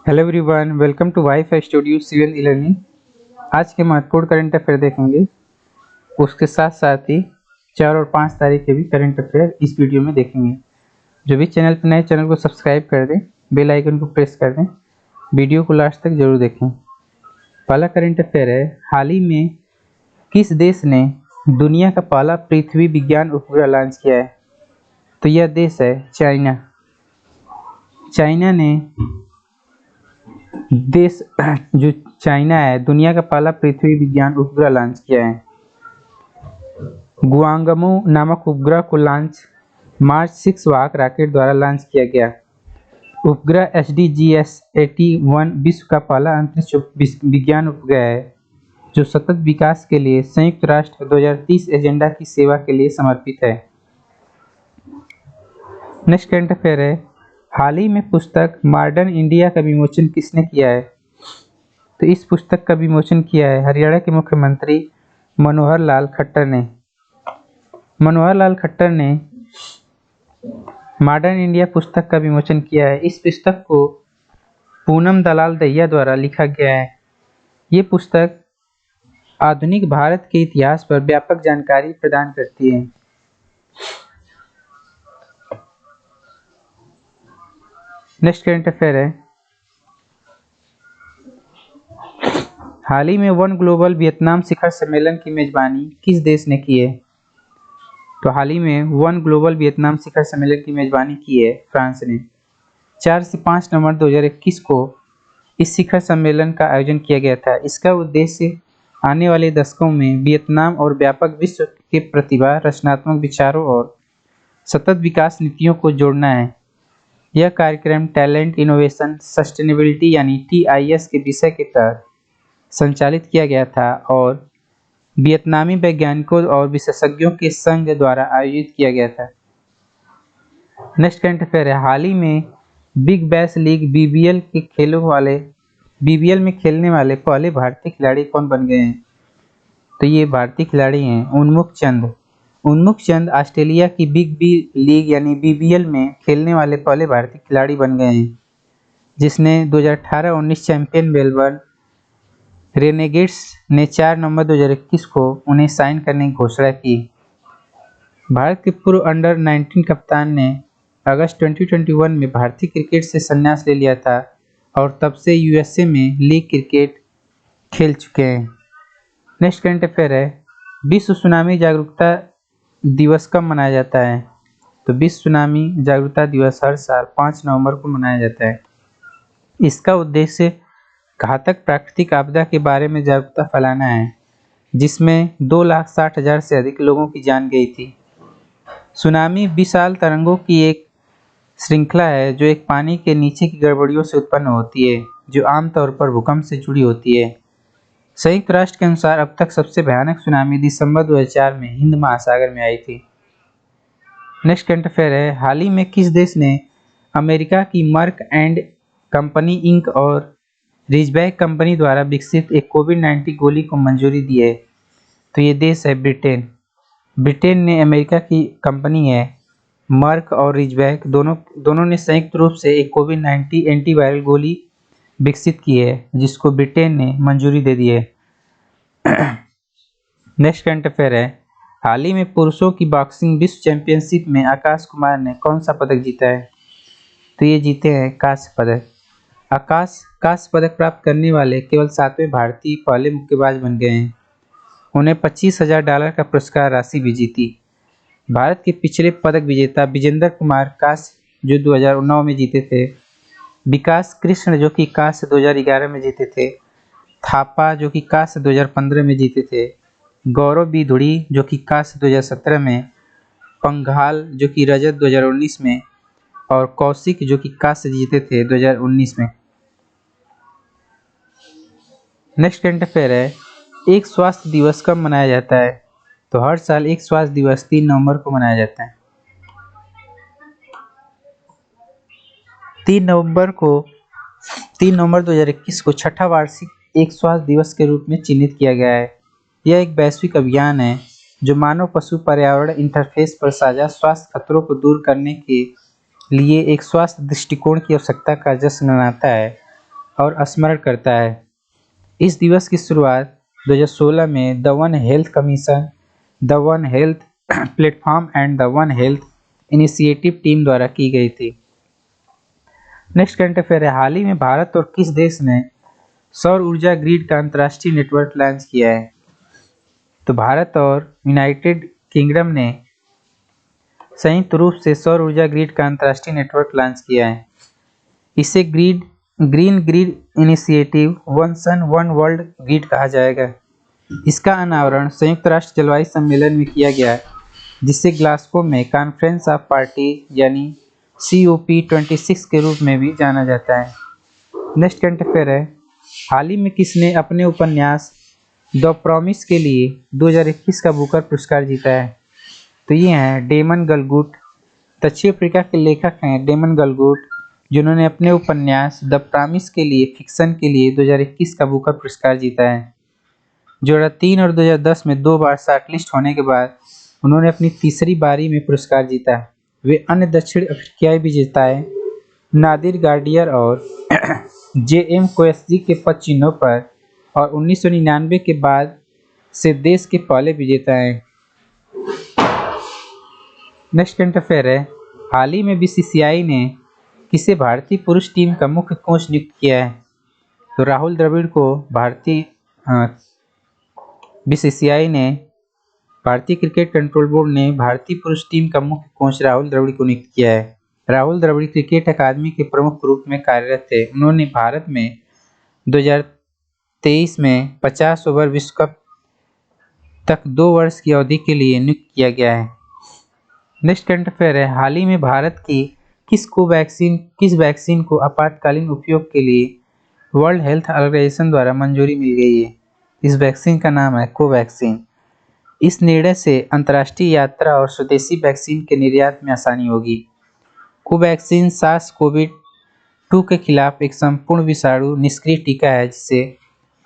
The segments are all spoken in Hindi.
Hello everyone, welcome to WiFi studio civil e-learning. आज के महत्वपूर्ण करंट अफेयर देखेंगे। उसके साथ साथ ही 4 और 5 तारीख के भी करंट अफेयर इस वीडियो में देखेंगे। जो भी चैनल पर नए, चैनल को सब्सक्राइब कर दें, बेल आइकन को प्रेस कर दें, वीडियो को लास्ट तक जरूर देखें। पहला करंट अफेयर है, हाल ही में किस देश ने दुनिया का पहला पृथ्वी विज्ञान उपग्रह लॉन्च किया है? तो यह देश है चाइना। चाइना ने देश जो चाइना है, दुनिया का पहला पृथ्वी विज्ञान उपग्रह लॉन्च किया है। गुआंगमो नामक उपग्रह को लॉन्च मार्च 6 वाहक रॉकेट द्वारा लॉन्च किया गया। उपग्रह HDGS-81 विश्व का पहला अंतरिक्ष विज्ञान उपग्रह है जो सतत विकास के लिए संयुक्त राष्ट्र 2030 एजेंडा की सेवा के लिए समर्पित है। नेक्स्ट करंट अफेयर है, हाल ही में पुस्तक मॉडर्न इंडिया का विमोचन किसने किया है? तो इस पुस्तक का विमोचन किया है हरियाणा के मुख्यमंत्री मनोहर लाल खट्टर ने। मनोहर लाल खट्टर ने मॉडर्न इंडिया पुस्तक का विमोचन किया है। इस पुस्तक को पूनम दलाल दहिया द्वारा लिखा गया है। ये पुस्तक आधुनिक भारत के इतिहास पर व्यापक जानकारी प्रदान करती है। नेक्स्ट करंट अफेयर है, हाल ही में वन ग्लोबल वियतनाम शिखर सम्मेलन की मेजबानी किस देश ने की है? तो हाल ही में वन ग्लोबल वियतनाम शिखर सम्मेलन की मेजबानी की है फ्रांस ने। 4 से 5 नवंबर 2021 को इस शिखर सम्मेलन का आयोजन किया गया था। इसका उद्देश्य आने वाले दशकों में वियतनाम और व्यापक विश्व के प्रतिभा, रचनात्मक विचारों और सतत विकास नीतियों को जोड़ना है। यह कार्यक्रम टैलेंट, इनोवेशन, सस्टेनेबिलिटी यानी TIS के विषय के तहत संचालित किया गया था और वियतनामी वैज्ञानिकों और विशेषज्ञों के संघ द्वारा आयोजित किया गया था। नेक्स्ट करंट अफेयर है, हाल ही में बिग बैश लीग BBL में खेलने वाले पहले भारतीय खिलाड़ी कौन बन गए हैं? तो ये भारतीय खिलाड़ी हैं उन्मुख चंद। उन्मुख चंद ऑस्ट्रेलिया की बिग बी लीग यानी BBL में खेलने वाले पहले भारतीय खिलाड़ी बन गए हैं, जिसने 2018-19 चैंपियन मेलबर्न रेनेगेड्स ने 4 नवंबर 2021 को उन्हें साइन करने की घोषणा की। भारत के पूर्व अंडर 19 कप्तान ने अगस्त 2021 में भारतीय क्रिकेट से संन्यास ले लिया था और तब से USA में लीग क्रिकेट खेल चुके हैं। नेक्स्ट करंट अफेयर है, विश्व सुनामी जागरूकता दिवस कब मनाया जाता है? तो विश्व सुनामी जागरूकता दिवस हर साल 5 नवंबर को मनाया जाता है। इसका उद्देश्य घातक प्राकृतिक आपदा के बारे में जागरूकता फैलाना है, जिसमें 2,60,000 से अधिक लोगों की जान गई थी। सुनामी विशाल तरंगों की एक श्रृंखला है जो एक पानी के नीचे की गड़बड़ियों से उत्पन्न होती है, जो आमतौर पर भूकंप से जुड़ी होती है। संयुक्त राष्ट्र के अनुसार अब तक सबसे भयानक सुनामी दिसंबर 2004 में हिंद महासागर में आई थी। नेक्स्ट करंट अफेयर है, हाल ही में किस देश ने अमेरिका की मर्क एंड कंपनी इंक और रिजबैक कंपनी द्वारा विकसित एक कोविड-19 गोली को मंजूरी दी है? तो ये देश है ब्रिटेन। ब्रिटेन ने अमेरिका की कंपनी है मर्क और रिजबैक दोनों ने संयुक्त रूप से एक कोविड-19 एंटीवायरल गोली विकसित की है, जिसको ब्रिटेन ने मंजूरी दे दी है। नेक्स्ट करंट अफेयर है, हाल ही में पुरुषों की बॉक्सिंग विश्व चैंपियनशिप में आकाश कुमार ने कौन सा पदक जीता है? तो ये जीते हैं कांस्य पदक। आकाश कांस्य पदक प्राप्त करने वाले केवल 7वें भारतीय पहले मुक्केबाज बन गए हैं। उन्हें $25,000 का पुरस्कार राशि भी जीती। भारत के पिछले पदक विजेता विजेंद्र कुमार कांस्य जो 2009 में जीते थे, विकास कृष्ण जो कि कांस्य 2011 में जीते थे, थापा जो कि कांस्य 2015 में जीते थे, गौरव बी धुड़ी जो कि कांस्य 2017 में, पंघाल जो कि रजत 2019 में और कौशिक जो कि कांस्य जीते थे 2019 में। नेक्स्ट करंट अफेयर है, एक स्वास्थ्य दिवस कब मनाया जाता है? तो हर साल एक स्वास्थ्य दिवस 3 नवंबर को मनाया जाता है। 3 नवंबर 2021 को छठा वार्षिक एक स्वास्थ्य दिवस के रूप में चिन्हित किया गया है। यह एक वैश्विक अभियान है जो मानव पशु पर्यावरण इंटरफेस पर साझा स्वास्थ्य खतरों को दूर करने के लिए एक स्वास्थ्य दृष्टिकोण की आवश्यकता का जश्न मनाता है। और स्मरण करता है। इस दिवस की शुरुआत 2016 में the one health commission, the one health platform and the one health initiative team द्वारा की गई थी। नेक्स्ट करंट अफेयर है, हाल ही में भारत और किस देश ने सौर ऊर्जा ग्रिड का अंतर्राष्ट्रीय नेटवर्क लॉन्च किया है? तो भारत और यूनाइटेड किंगडम ने संयुक्त रूप से सौर ऊर्जा ग्रिड का अंतर्राष्ट्रीय नेटवर्क लॉन्च किया है। इसे green grid initiative one sun one world grid कहा जाएगा। इसका अनावरण संयुक्त राष्ट्र जलवायु सम्मेलन में किया गया, जिसे ग्लासगो में कॉन्फ्रेंस ऑफ पार्टी यानी COP26 के रूप में भी जाना जाता है। नेक्स्ट करंट अफेयर है, हाल ही में किसने अपने उपन्यास द प्रॉमिस के लिए 2021 का बुकर पुरस्कार जीता है? तो ये हैं डेमन गलगुट। दक्षिण अफ्रीका के लेखक हैं डेमन गलगुट, जिन्होंने अपने उपन्यास द प्रॉमिस के लिए फिक्शन के लिए 2021 का बुकर पुरस्कार जीता है। 2003 और 2010 में 2 बार शॉर्टलिस्ट होने के बाद उन्होंने अपनी तीसरी बारी में पुरस्कार जीता। वे अन्य दक्षिण अफ्रीकी विजेताएं नादिर गार्डियर और JM कोएस्जी के पद चिन्हों पर और 1999 के बाद से देश के पहले विजेता हैं। नेक्स्ट करंट अफेयर है, हाल ही में BCCI ने किसे भारतीय पुरुष टीम का मुख्य कोच नियुक्त किया है? तो राहुल द्रविड़ को BCCI ने भारतीय क्रिकेट कंट्रोल बोर्ड ने भारतीय पुरुष टीम का मुख्य कोच राहुल द्रविड़ को नियुक्त किया है। राहुल द्रविड़ क्रिकेट अकादमी के प्रमुख रूप में कार्यरत थे। उन्होंने भारत में 2023 में 50 ओवर विश्व कप तक 2 वर्ष की अवधि के लिए नियुक्त किया गया है। नेक्स्ट करंट अफेयर है, हाल ही में भारत की किस वैक्सीन को आपातकालीन उपयोग के लिए वर्ल्ड हेल्थ ऑर्गेनाइजेशन द्वारा मंजूरी मिल गई है? इस वैक्सीन का नाम है कोवैक्सीन। इस निर्णय से अंतर्राष्ट्रीय यात्रा और स्वदेशी वैक्सीन के निर्यात में आसानी होगी। कोवैक्सीन SARS-CoV-2 के खिलाफ एक संपूर्ण विषाणु निष्क्रिय टीका है, जिसे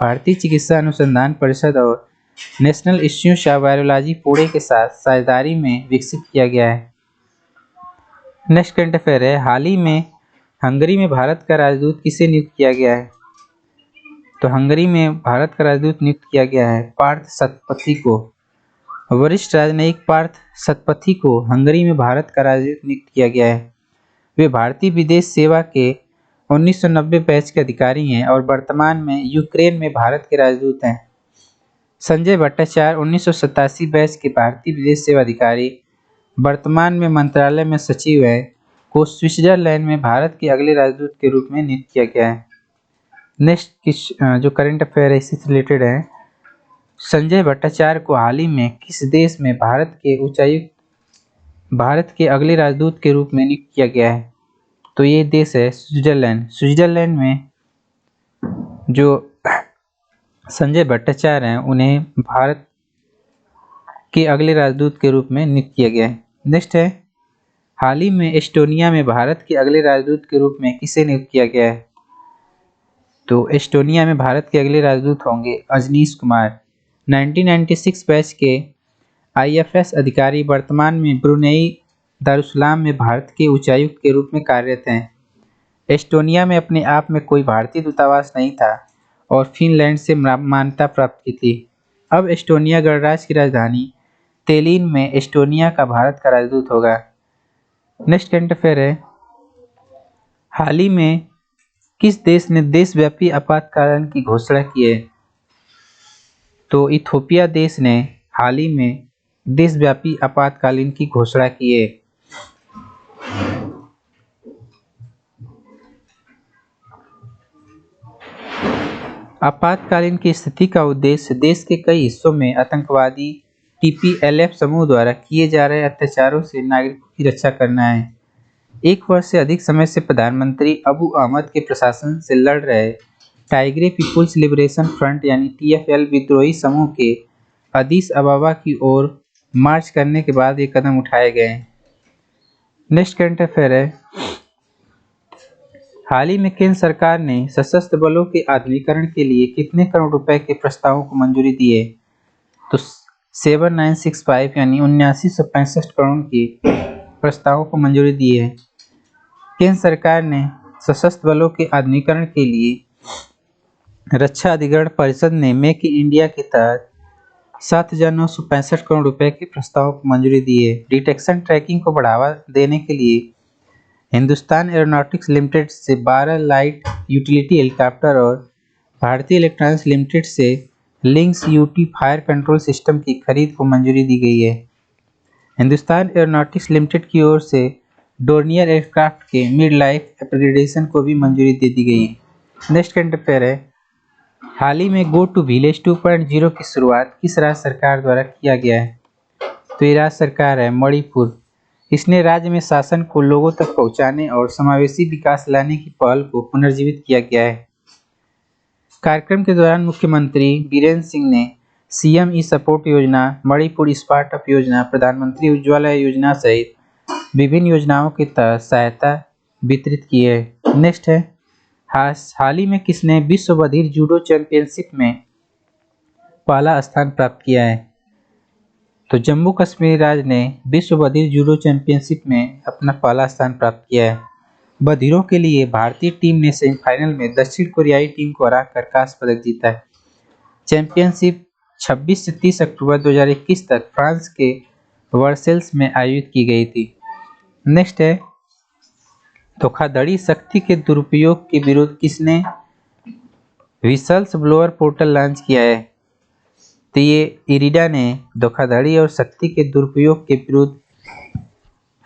भारतीय चिकित्सा अनुसंधान परिषद और national institute of virology Pune के साथ साझेदारी में विकसित किया गया है। नेक्स्ट करंट अफेयर है, हाल ही में हंगरी में भारत का राजदूत किसे नियुक्त किया गया है? तो हंगरी में भारत का राजदूत नियुक्त किया गया है पार्थ सतपथी को। वरिष्ठ राजनयिक पार्थ सतपथी को हंगरी में भारत का राजदूत नियुक्त किया गया है। वे भारतीय विदेश सेवा के 1990 बैच के अधिकारी हैं और वर्तमान में यूक्रेन में भारत के राजदूत हैं। संजय भट्टाचार्य 1987 बैच के भारतीय विदेश सेवा अधिकारी, वर्तमान में मंत्रालय में सचिव हैं, को स्विट्जरलैंड में भारत के अगले राजदूत के रूप में नियुक्त किया गया है। नेक्स्ट जो करंट अफेयर है इससे रिलेटेड है, संजय भट्टाचार्य को हाल ही में किस देश में भारत के अगले राजदूत के रूप में नियुक्त किया गया है? तो ये देश है स्विट्जरलैंड। स्विट्जरलैंड में जो संजय भट्टाचार्य हैं उन्हें भारत के अगले राजदूत के रूप में नियुक्त किया गया है। नेक्स्ट है, हाल ही में एस्टोनिया में भारत के अगले राजदूत के रूप में किसे नियुक्त किया गया है? तो एस्टोनिया में भारत के अगले राजदूत होंगे अजनीश कुमार। 1996 बैच के IFS अधिकारी वर्तमान में ब्रुनेई दारुसलाम में भारत के उच्चायुक्त के रूप में कार्यरत हैं। एस्टोनिया में अपने आप में कोई भारतीय दूतावास नहीं था और फिनलैंड से मान्यता प्राप्त की थी। अब एस्टोनिया गणराज्य की राजधानी तेलिन में एस्टोनिया का भारत का राजदूत होगा। नेक्स्ट करंट अफेयर है, हाल ही में किस देश ने देशव्यापी आपातकाल की घोषणा की है? तो इथोपिया देश ने हाल ही में देशव्यापी आपातकालीन की घोषणा की है। आपातकालीन की स्थिति का उद्देश्य देश के कई हिस्सों में आतंकवादी TPLF समूह द्वारा किए जा रहे अत्याचारों से नागरिकों की रक्षा करना है। 1 वर्ष से अधिक समय से प्रधानमंत्री अबू अहमद के प्रशासन से लड़ रहे टाइग्रे पीपुल्स लिबरेशन फ्रंट यानी TFL विद्रोही समूह के अदीस अबाबा की ओर मार्च करने के बाद ये कदम उठाए गए। नेक्स्ट करंट अफेयर है, हाल ही में केंद्र सरकार ने सशस्त्र बलों के आधुनिकीकरण के लिए कितने करोड़ रुपए के प्रस्तावों को मंजूरी दी है? तो 7965 यानी 7965 करोड़ की प्रस्तावों को मंजूरी दी है। केंद्र सरकार ने सशस्त्र बलों के आधुनिकीकरण के लिए रक्षा अधिग्रहण परिषद ने मेक इन इंडिया के तहत 7,965 करोड़ रुपए के प्रस्ताव को मंजूरी दी है। डिटेक्शन ट्रैकिंग को बढ़ावा देने के लिए हिंदुस्तान एरोनॉटिक्स लिमिटेड से 12 लाइट यूटिलिटी हेलीकॉप्टर और भारतीय इलेक्ट्रॉनिक्स लिमिटेड से links UT fire control system की खरीद को मंजूरी दी गई है। हिंदुस्तान एरोनॉटिक्स लिमिटेड की ओर से डोर्नियर एयरक्राफ्ट के मिड लाइफ अपग्रेडेशन को भी मंजूरी दे दी गई है। नेक्स्ट करंट अफेयर है, हाल ही में गो टू विलेज 2.0 की शुरुआत किस राज्य सरकार द्वारा किया गया है? तो ये राज्य सरकार है मणिपुर। इसने राज्य में शासन को लोगों तक पहुंचाने और समावेशी विकास लाने की पहल को पुनर्जीवित किया गया है। कार्यक्रम के दौरान मुख्यमंत्री बीरेंद्र सिंह ने सीएम ई सपोर्ट योजना, मणिपुर स्टार्टअप योजना, प्रधानमंत्री उज्ज्वला योजना सहित विभिन्न योजनाओं के तहत सहायता वितरित की है। नेक्स्ट है, हाल ही में किसने विश्व बधिर जूडो चैंपियनशिप में पहला स्थान प्राप्त किया है? तो जम्मू कश्मीर राज्य ने विश्व बधिर जूडो चैंपियनशिप में अपना पहला स्थान प्राप्त किया है। बधिरों के लिए भारतीय टीम ने सेमीफाइनल में दक्षिण कोरियाई टीम को हराकर कांस्य पदक जीता है। चैंपियनशिप 26 से 30 अक्टूबर 2021 तक फ्रांस के वर्सेल्स में आयोजित की गई थी। नेक्स्ट है, धोखाधड़ी शक्ति के दुरुपयोग के विरुद्ध किसने विसल्स ब्लोअर पोर्टल लॉन्च किया है? तो ये इरिडा ने धोखाधड़ी और शक्ति के दुरुपयोग के विरुद्ध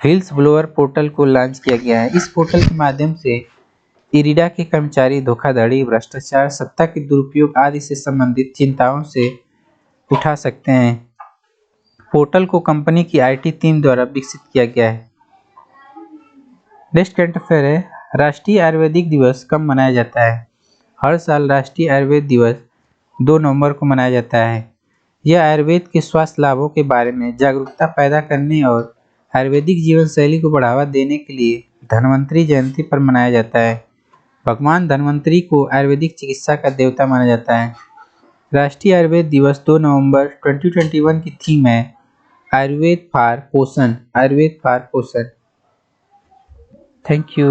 व्हिल्स ब्लोअर पोर्टल को लॉन्च किया गया है। इस पोर्टल के माध्यम से इरिडा के कर्मचारी धोखाधड़ी, भ्रष्टाचार, सत्ता के दुरुपयोग आदि से संबंधित चिंताओं से उठा सकते हैं। पोर्टल को कंपनी की आईटी टीम द्वारा विकसित किया गया है। नेक्स्ट करंट अफेयर है, राष्ट्रीय आयुर्वेदिक दिवस कब मनाया जाता है? हर साल राष्ट्रीय आयुर्वेद दिवस 2 नवंबर को मनाया जाता है। यह आयुर्वेद के स्वास्थ्य लाभों के बारे में जागरूकता पैदा करने और आयुर्वेदिक जीवन शैली को बढ़ावा देने के लिए धन्वंतरी जयंती पर मनाया जाता है। भगवान धन्वंतरी को आयुर्वेदिक चिकित्सा का देवता माना जाता है। राष्ट्रीय आयुर्वेद दिवस 2 नवंबर 2021 की थीम है आयुर्वेद फॉर पोषण। आयुर्वेद फॉर पोषण। Thank you.